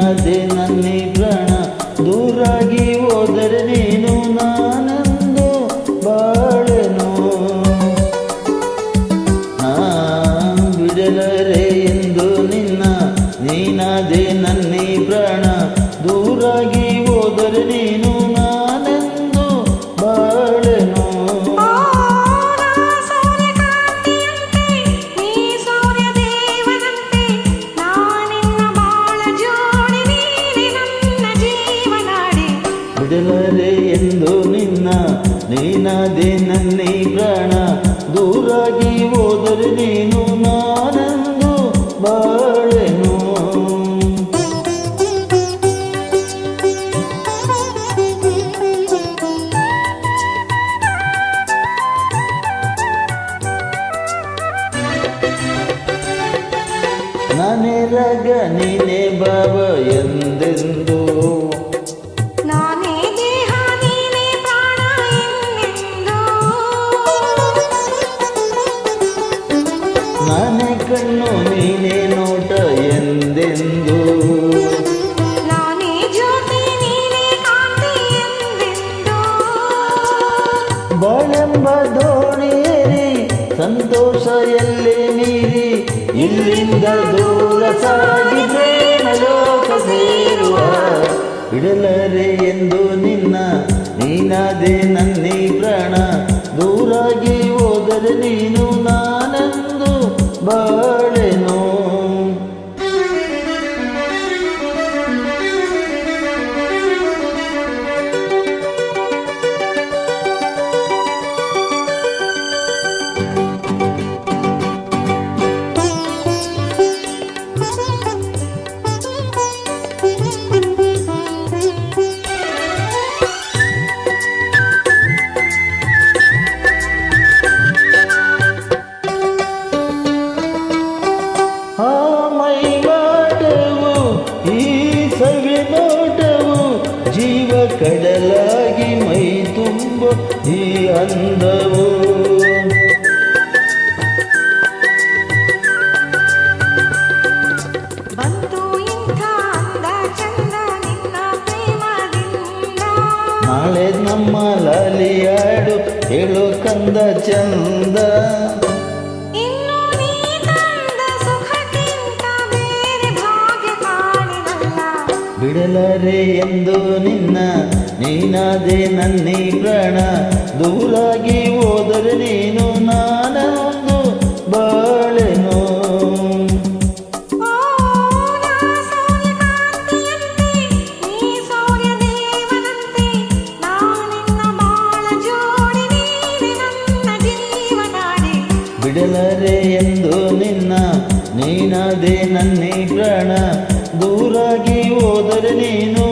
ನೀನಾದೆ ನನ್ನಿ ಪ್ರಾಣ ದೂರಾಗಿ ಹೋದರೆ ನೀನು ನಾನಂದು ಬಾಳೆನು ಬಿಡಲರೆ ಎಂದು ನಿನ್ನ ನೀನಾದೆ ನನ್ನಿ ಪ್ರಾಣ ದೂರಾಗಿ ಹೋದರೆ ನೀನು ನಾನೆಂದು ಬಾಳೆನು ಬಿಡಲರೆ ಎಂದು ನಿನ್ನ ನೀನಾದೆ ನನ್ನಿ ಪ್ರಾಣ ದೂರಾಗಿ ಹೋದರೆ ನೀನು ನಾನೆಂದು ಬಾಳೆನು ನಾನೇ ರಗ ನೀನೇ ಬಾಬ ಎಂದೆಂದು ನಾನೇ ಕಣ್ಣು ನೀನೇ ನೋಟ ಎಂದೆಂದು ಬಾಳೆಂಬ ದೋಣಿಯೇರಿ ಸಂತೋಷ ಎಲ್ಲೇ ಮೀರಿ ಇಲ್ಲಿಂದ ದೂರ ಸಾಗಿ ಪ್ರೇಮ ಲೋಕ ಸೇರುವ ಬಿಡಲರೆ ಎಂದು ನಿನ್ನ ನೀನಾದೆ ನನ್ನಿ ಪ್ರಾಣ ದೂರಾಗಿ ಹೋದರೆ ನೀನು ನಾನೆಂದು ಬಾಳೆನು ನೋಟವು ಜೀವ ಕಡಲಾಗಿ ಮೈ ತುಂಬ ಈ ಅಂದವು ನಾಳೆ ನಮ್ಮ ಲಾಲಿಯಾಡು ಹೇಳು ಕಂದ ಚಂದ ಬಿಡಲರೆ ಎಂದು ನಿನ್ನ ನೀನಾದೆ ನನ್ನಿ ಪ್ರಾಣ ದೂರಾಗಿ ಹೋದರೆ ನೀನು ನಾನೊಂದು ಬಾಳೆನು ಬಿಡಲರೆ ಎಂದು ನಿನ್ನ ನೀನಾದೆ ನನ್ನಿ ಪ್ರಾಣ ದೂರಾಗಿ ಹೋದರೆ ನೀನು